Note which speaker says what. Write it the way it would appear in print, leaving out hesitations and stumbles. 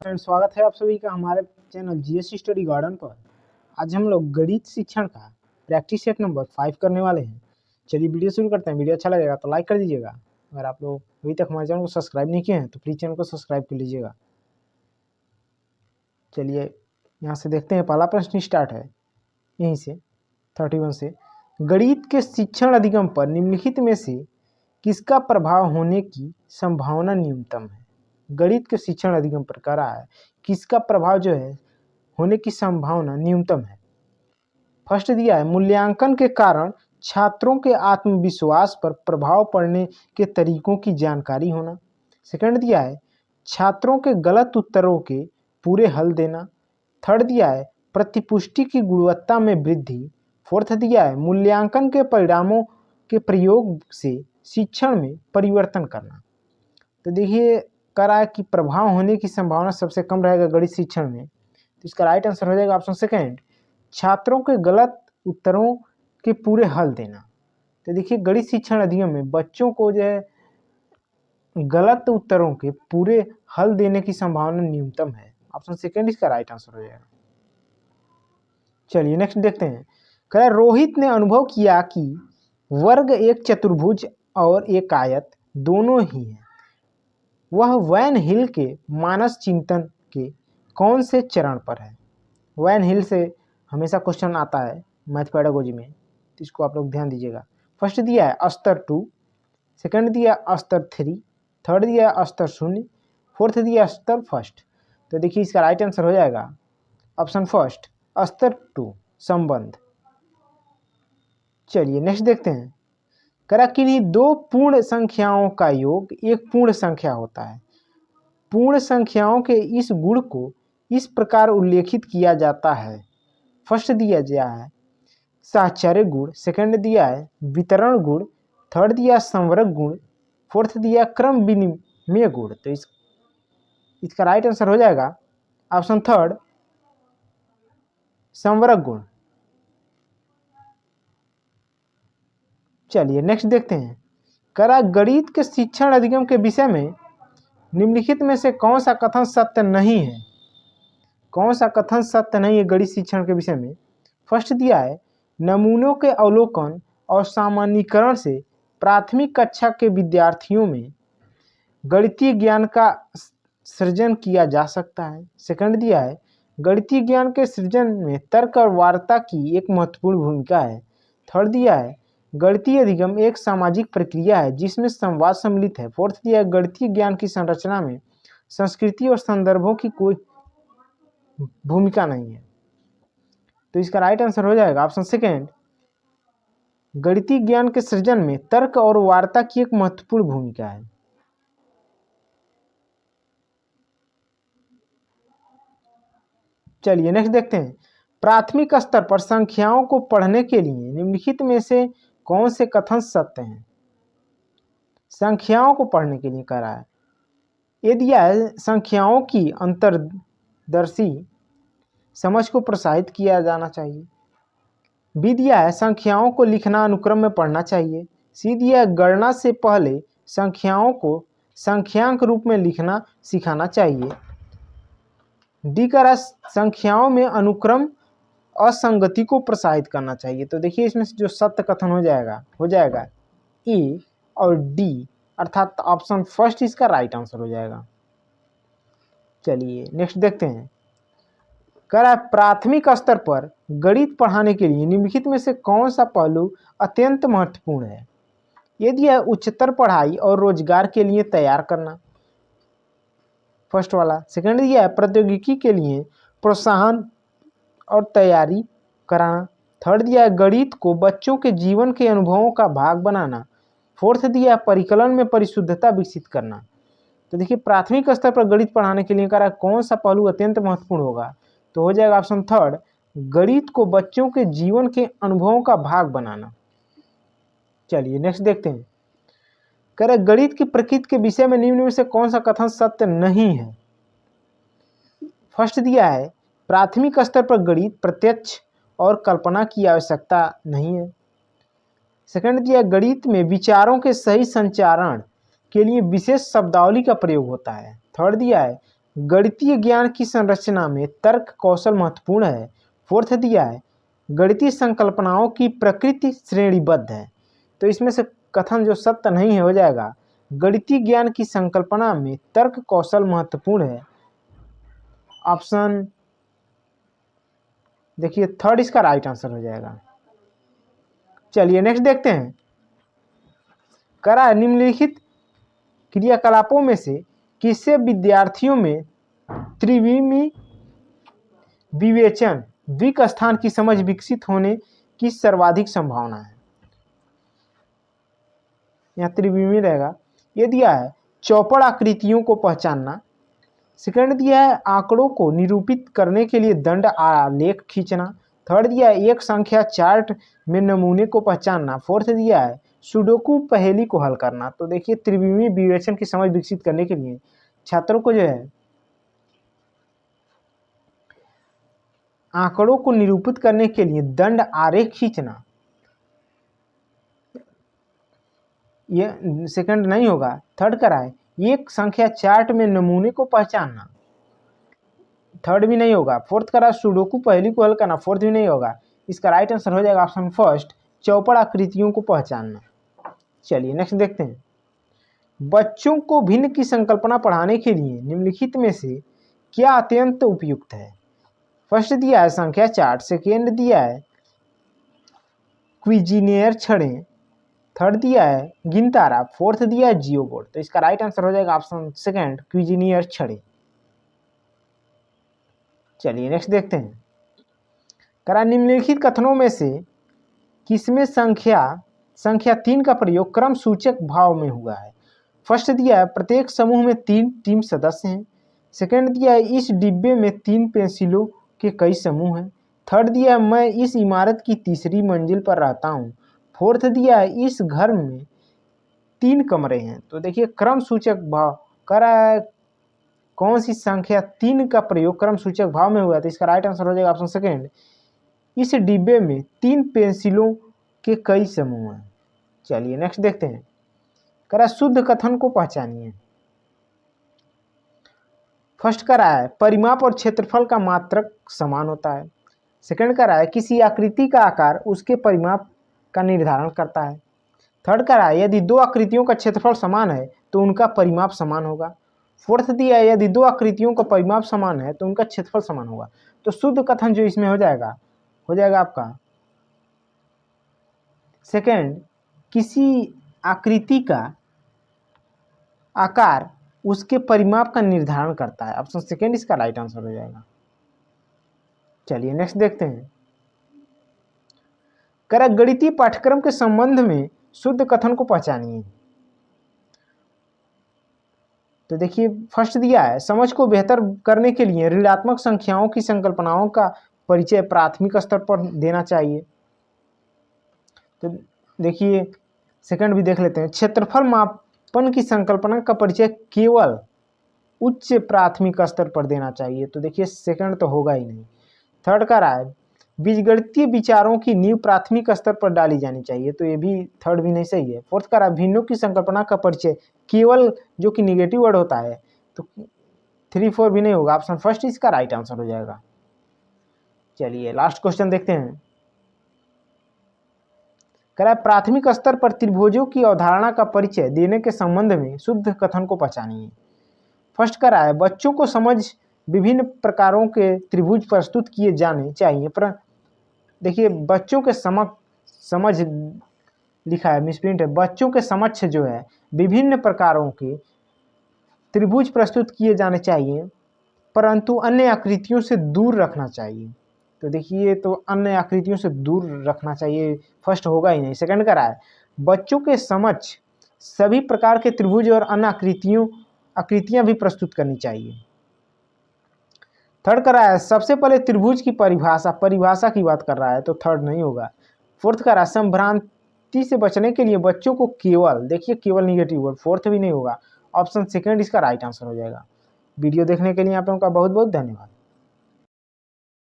Speaker 1: Friend, स्वागत है आप सभी का हमारे चैनल जीएस स्टडी गार्डन पर। आज हम लोग गणित शिक्षण का प्रैक्टिस सेट नंबर 5 करने वाले हैं। चलिए वीडियो शुरू करते हैं। वीडियो अच्छा लगेगा तो लाइक कर दीजिएगा। अगर आप लोग अभी तक हमारे चैनल को सब्सक्राइब नहीं किए हैं तो प्लीज़ चैनल को सब्सक्राइब कर लीजिएगा। चलिए यहाँ से देखते हैं, पहला प्रश्न स्टार्ट है यहीं से 31 से। गणित के शिक्षण अधिगम पर निम्नलिखित में से किसका प्रभाव होने की संभावना न्यूनतम है? गणित के शिक्षण अधिगम पर कह रहा है किसका प्रभाव जो है होने की संभावना न्यूनतम है। फर्स्ट दिया है मूल्यांकन के कारण छात्रों के आत्मविश्वास पर प्रभाव पड़ने के तरीकों की जानकारी होना। सेकंड दिया है छात्रों के गलत उत्तरों के पूरे हल देना। थर्ड दिया है प्रतिपुष्टि की गुणवत्ता में वृद्धि। फोर्थ दिया है मूल्यांकन के परिणामों के प्रयोग से शिक्षण में परिवर्तन करना। तो देखिए कह रहा है कि प्रभाव होने की संभावना सबसे कम रहेगा गणित शिक्षण में, तो इसका राइट आंसर हो जाएगा ऑप्शन सेकंड, छात्रों के गलत उत्तरों के पूरे हल देना। तो देखिए गणित शिक्षण अधिगम में बच्चों को जो है गलत उत्तरों के पूरे हल देने की संभावना न्यूनतम है। ऑप्शन सेकंड इसका राइट आंसर हो जाएगा। चलिए नेक्स्ट देखते हैं। कह रहा है रोहित ने अनुभव किया कि वर्ग एक चतुर्भुज और एक आयत दोनों ही है। वह वैन हिल के मानस चिंतन के कौन से चरण पर है? वैन हिल से हमेशा क्वेश्चन आता है मैथ पेडागोजी में, तो इसको आप लोग ध्यान दीजिएगा। फर्स्ट दिया है स्तर 2, सेकंड दिया स्तर 3, थर्ड दिया स्तर 0, फोर्थ दिया स्तर फर्स्ट। तो देखिए इसका राइट आंसर हो जाएगा ऑप्शन फर्स्ट स्तर 2 संबंध। चलिए नेक्स्ट देखते हैं। करा किन्हीं दो पूर्ण संख्याओं का योग एक पूर्ण संख्या होता है। पूर्ण संख्याओं के इस गुण को इस प्रकार उल्लेखित किया जाता है। फर्स्ट दिया गया है साहचर्य गुण, सेकंड दिया है वितरण गुण, थर्ड दिया संवरक गुण, फोर्थ दिया क्रम विनिमय गुण। तो इसका राइट आंसर हो जाएगा ऑप्शन थर्ड संवरक गुण। चलिए नेक्स्ट देखते हैं। करा गणित के शिक्षण अधिगम के विषय में निम्नलिखित में से कौन सा कथन सत्य नहीं है? कौन सा कथन सत्य नहीं है गणित शिक्षण के विषय में? फर्स्ट दिया है नमूनों के अवलोकन और सामान्यीकरण से प्राथमिक कक्षा के विद्यार्थियों में गणितीय ज्ञान का सृजन किया जा सकता है। सेकंड दिया है गणितीय ज्ञान के सृजन में तर्क और वार्ता की एक महत्वपूर्ण भूमिका है। थर्ड दिया है गणितीय अधिगम एक सामाजिक प्रक्रिया है जिसमें संवाद सम्मिलित है। फोर्थ दिया है गणितीय ज्ञान की संरचना में संस्कृति और संदर्भों की कोई भूमिका नहीं है। तो इसका राइट आंसर हो जाएगा ऑप्शन सेकेंड गणितीय ज्ञान के सृजन में तर्क और वार्ता की एक महत्वपूर्ण भूमिका है। चलिए नेक्स्ट देखते हैं। प्राथमिक स्तर पर संख्याओं को पढ़ने के लिए निम्नलिखित में से कौन से कथन सत्य हैं? संख्याओं को पढ़ने के लिए कह रहा है ये दिया है संख्याओं की अंतर्दर्शी समझ को प्रोत्साहित किया जाना चाहिए। बी दिया है संख्याओं को लिखना अनुक्रम में पढ़ना चाहिए। सी दिया है गणना से पहले संख्याओं को संख्यांक रूप में लिखना सिखाना चाहिए। डी का रहा संख्याओं में अनुक्रम असंगति को प्रोत्साहित करना चाहिए। तो देखिए इसमें से जो सत्य कथन हो जाएगा ए और डी, अर्थात ऑप्शन फर्स्ट इसका राइट आंसर हो जाएगा। चलिए नेक्स्ट देखते हैं। कह रहा है प्राथमिक स्तर पर गणित पढ़ाने के लिए निम्नलिखित में से कौन सा पहलू अत्यंत महत्वपूर्ण है? ये दिया है उच्चतर पढ़ाई और रोजगार के लिए तैयार करना, फर्स्ट वाला। सेकंड दिया है प्रौद्योगिकी के लिए प्रोत्साहन और तैयारी कराना। थर्ड दिया है गणित को बच्चों के जीवन के अनुभवों का भाग बनाना। फोर्थ दिया है परिकलन में परिशुद्धता विकसित करना। तो देखिए प्राथमिक स्तर पर गणित पढ़ाने के लिए कह रहा है कौन सा पहलू अत्यंत महत्वपूर्ण होगा, तो हो जाएगा ऑप्शन थर्ड गणित को बच्चों के जीवन के अनुभवों का भाग बनाना। चलिए नेक्स्ट देखते हैं। कह रहे गणित की प्रकृति के विषय में निम्न में से कौन सा कथन सत्य नहीं है? फर्स्ट दिया है प्राथमिक स्तर पर गणित प्रत्यक्ष और कल्पना की आवश्यकता नहीं है। सेकंड दिया गणित में विचारों के सही संचारण के लिए विशेष शब्दावली का प्रयोग होता है। थर्ड दिया है गणितीय ज्ञान की संरचना में तर्क कौशल महत्वपूर्ण है। फोर्थ दिया है गणितीय संकल्पनाओं की प्रकृति श्रेणीबद्ध है। तो इसमें से कथन जो सत्य नहीं है हो जाएगा गणितीय ज्ञान की संकल्पना में तर्क कौशल महत्वपूर्ण है। ऑप्शन देखिए थर्ड इसका राइट आंसर हो जाएगा। चलिए नेक्स्ट देखते हैं। करा निम्नलिखित क्रियाकलापों में से किससे विद्यार्थियों में त्रिविमी विवेचन द्विक स्थान की समझ विकसित होने की सर्वाधिक संभावना है। यहाँ त्रिविमी रहेगा। ये दिया है चौपड़ आकृतियों को पहचानना। सेकंड दिया है आंकड़ों को निरूपित करने के लिए दंड आलेख खींचना। थर्ड दिया है एक संख्या चार्ट में नमूने को पहचानना। फोर्थ दिया है सुडोकू पहेली को हल करना। तो देखिए त्रिविमी विवेचन की समझ विकसित करने के लिए छात्रों को जो है आंकड़ों को निरूपित करने के लिए दंड आरेख खींचना, ये सेकंड नहीं होगा। थर्ड कराए एक संख्या चार्ट में नमूने को पहचानना, थर्ड भी नहीं होगा। फोर्थ करा सुडोकू पहेली को हल करना, फोर्थ भी नहीं होगा। इसका राइट आंसर हो जाएगा ऑप्शन फर्स्ट चौपड़ आकृतियों को पहचानना। चलिए नेक्स्ट देखते हैं। बच्चों को भिन्न की संकल्पना पढ़ाने के लिए निम्नलिखित में से क्या अत्यंत उपयुक्त है। फर्स्ट दिया है संख्या चार्ट, सेकेंड दिया है क्विजिनियर छड़ें, थर्ड दिया है गिनतारा, फोर्थ दिया है जियो बोर्ड। तो इसका राइट आंसर हो जाएगा ऑप्शन सेकेंड क्विजिनियर छड़ें। चलिए नेक्स्ट देखते हैं। करा निम्नलिखित कथनों में से किसमें संख्या 3 का प्रयोग क्रम सूचक भाव में हुआ है। फर्स्ट दिया है प्रत्येक समूह में 3 टीम सदस्य हैं। सेकंड दिया है इस डिब्बे में 3 पेंसिलों के कई समूह हैं। थर्ड दिया है मैं इस इमारत की तीसरी मंजिल पर रहता हूँ। फोर्थ दिया है इस घर में 3 कमरे हैं। तो देखिए क्रम सूचक भाव करा कौन सी संख्या 3 का प्रयोग क्रम सूचक भाव में हुआ। तो इसका राइट आंसर हो जाएगा ऑप्शन सेकेंड इस डिब्बे में 3 पेंसिलों के कई समूह हैं। चलिए नेक्स्ट देखते हैं। करा शुद्ध कथन को पहचानिए। फर्स्ट करा है परिमाप और क्षेत्रफल का मात्रक समान होता है। सेकंड करा है किसी आकृति का आकार उसके परिमाप का निर्धारण करता है। थर्ड करा है यदि 2 आकृतियों का क्षेत्रफल समान है तो उनका परिमाप समान होगा। फोर्थ दिया है यदि 2 आकृतियों का परिमाप समान है तो उनका क्षेत्रफल समान होगा। तो शुद्ध कथन जो इसमें हो जाएगा आपका सेकंड किसी आकृति का आकार उसके परिमाप का निर्धारण करता है। ऑप्शन सेकेंड इसका राइट आंसर हो जाएगा। चलिए नेक्स्ट देखते हैं। करा गणितीय पाठ्यक्रम के संबंध में शुद्ध कथन को पहचानिए। तो देखिए फर्स्ट दिया है समझ को बेहतर करने के लिए ऋणात्मक संख्याओं की संकल्पनाओं का परिचय प्राथमिक स्तर पर देना चाहिए। तो देखिए सेकंड भी देख लेते हैं। क्षेत्रफल मापन की संकल्पना का परिचय केवल उच्च प्राथमिक स्तर पर देना चाहिए। तो देखिए सेकंड तो होगा ही नहीं। थर्ड का राय बीजगणितीय विचारों की नींव प्राथमिक स्तर पर डाली जानी चाहिए। तो ये भी थर्ड भी नहीं सही है। फोर्थ का राय भिन्नों की संकल्पना का परिचय केवल जो कि निगेटिव वर्ड होता है। तो 3, 4 भी नहीं होगा। ऑप्शन फर्स्ट इसका राइट आंसर हो जाएगा। चलिए लास्ट क्वेश्चन देखते हैं। कह रहा है प्राथमिक स्तर पर त्रिभुजों की अवधारणा का परिचय देने के संबंध में शुद्ध कथन को पहचानिए। फर्स्ट कह रहा है बच्चों को समझ विभिन्न प्रकारों के त्रिभुज प्रस्तुत किए जाने चाहिए। पर देखिए बच्चों के समझ लिखा है मिसप्रिंट है। बच्चों के समक्ष जो है विभिन्न प्रकारों के त्रिभुज प्रस्तुत किए जाने चाहिए परंतु अन्य आकृतियों से दूर रखना चाहिए। तो देखिए तो अन्य आकृतियों से दूर रखना चाहिए फर्स्ट होगा ही नहीं। सेकंड का है बच्चों के समक्ष सभी प्रकार के त्रिभुज और अन्य आकृतियां भी प्रस्तुत करनी चाहिए। थर्ड कर रहा है सबसे पहले त्रिभुज की परिभाषा की बात कर रहा है। तो थर्ड नहीं होगा। फोर्थ कर रहा है संभ्रांति से बचने के लिए बच्चों को केवल निगेटिव वर्ड। फोर्थ भी नहीं होगा। ऑप्शन सेकंड इसका राइट आंसर हो जाएगा। वीडियो देखने के लिए आप लोगों का बहुत बहुत धन्यवाद।